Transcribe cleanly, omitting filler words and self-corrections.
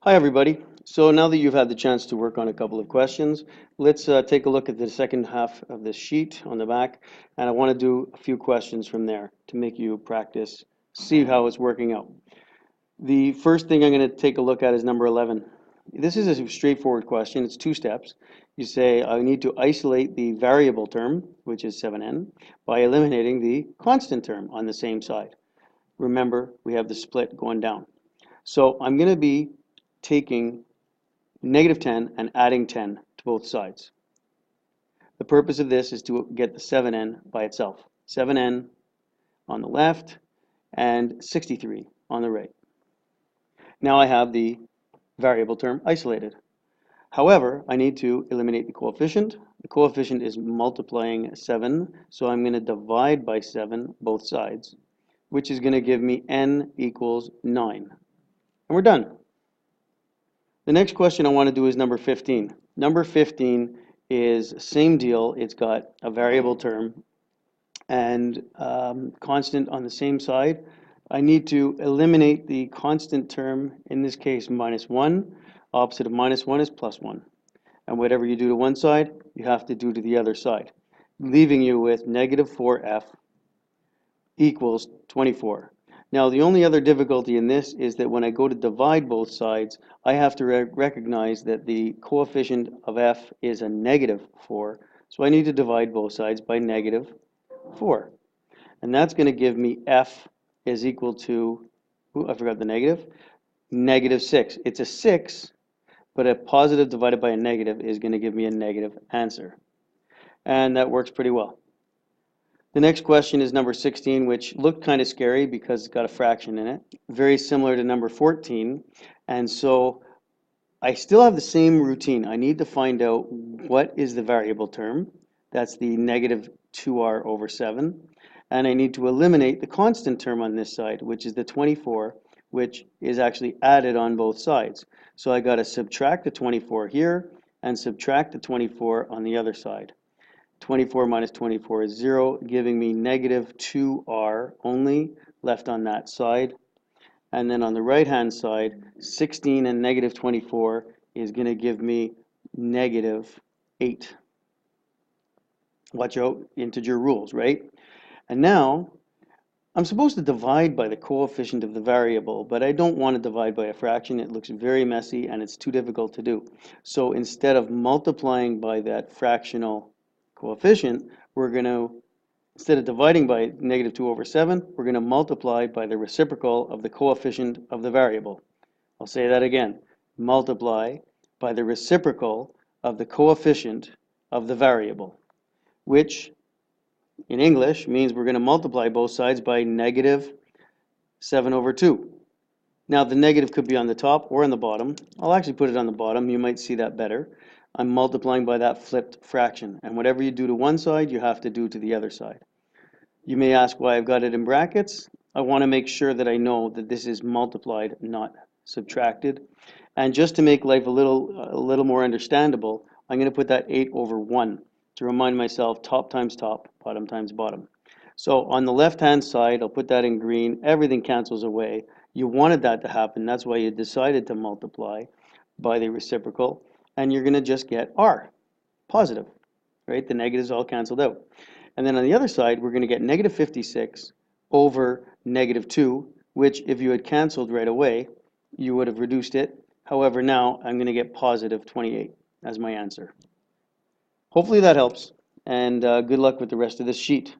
Hi, everybody. So now that you've had the chance to work on a couple of questions, let's take a look at the second half of this sheet on the back, and I want to do a few questions from there to make you practice, see how it's working out. The first thing I'm going to take a look at is number 11. This is a straightforward question. It's two steps. You say, I need to isolate the variable term, which is 7n, by eliminating the constant term on the same side. Remember, we have the split going down. So I'm going to be taking negative 10 and adding 10 to both sides. The purpose of this is to get the 7n by itself. 7n on the left and 63 on the right. Now I have the variable term isolated. However, I need to eliminate the coefficient. The coefficient is multiplying 7, so I'm going to divide by 7 both sides, which is going to give me n equals 9. And we're done. The next question I want to do is number 15. Number 15 is same deal. It's got a variable term and constant on the same side. I need to eliminate the constant term, in this case minus 1. Opposite of minus 1 is plus 1. And whatever you do to one side, you have to do to the other side, leaving you with negative 4f equals 24. Now, the only other difficulty in this is that when I go to divide both sides, I have to recognize that the coefficient of f is a negative 4. So I need to divide both sides by negative 4. And that's going to give me f is equal to, I forgot the negative, negative 6. It's a 6, but a positive divided by a negative is going to give me a negative answer. And that works pretty well. The next question is number 16, which looked kind of scary because it's got a fraction in it. Very similar to number 14. And so I still have the same routine. I need to find out what is the variable term. That's the negative 2r over 7. And I need to eliminate the constant term on this side, which is the 24, which is actually added on both sides. So I got to subtract the 24 here and subtract the 24 on the other side. 24 minus 24 is 0, giving me negative 2r only left on that side. And then on the right-hand side, 16 and negative 24 is going to give me negative 8. Watch out, integer rules, right? And now, I'm supposed to divide by the coefficient of the variable, but I don't want to divide by a fraction. It looks very messy and it's too difficult to do. So instead of multiplying by that fractional coefficient, we're going to, instead of dividing by negative 2 over 7, we're going to multiply by the reciprocal of the coefficient of the variable. I'll say that again. Multiply by the reciprocal of the coefficient of the variable, which in English means we're going to multiply both sides by negative 7 over 2. Now the negative could be on the top or on the bottom. I'll actually put it on the bottom. You might see that better. I'm multiplying by that flipped fraction. And whatever you do to one side, you have to do to the other side. You may ask why I've got it in brackets. I want to make sure that I know that this is multiplied, not subtracted. And just to make life a little more understandable, I'm going to put that 8 over 1 to remind myself top times top, bottom times bottom. So on the left-hand side, I'll put that in green. Everything cancels away. You wanted that to happen. That's why you decided to multiply by the reciprocal. And you're going to just get r, positive, right? The negatives all canceled out. And then on the other side, we're going to get negative 56 over negative 2, which if you had canceled right away, you would have reduced it. However, now I'm going to get positive 28 as my answer. Hopefully that helps, and good luck with the rest of this sheet.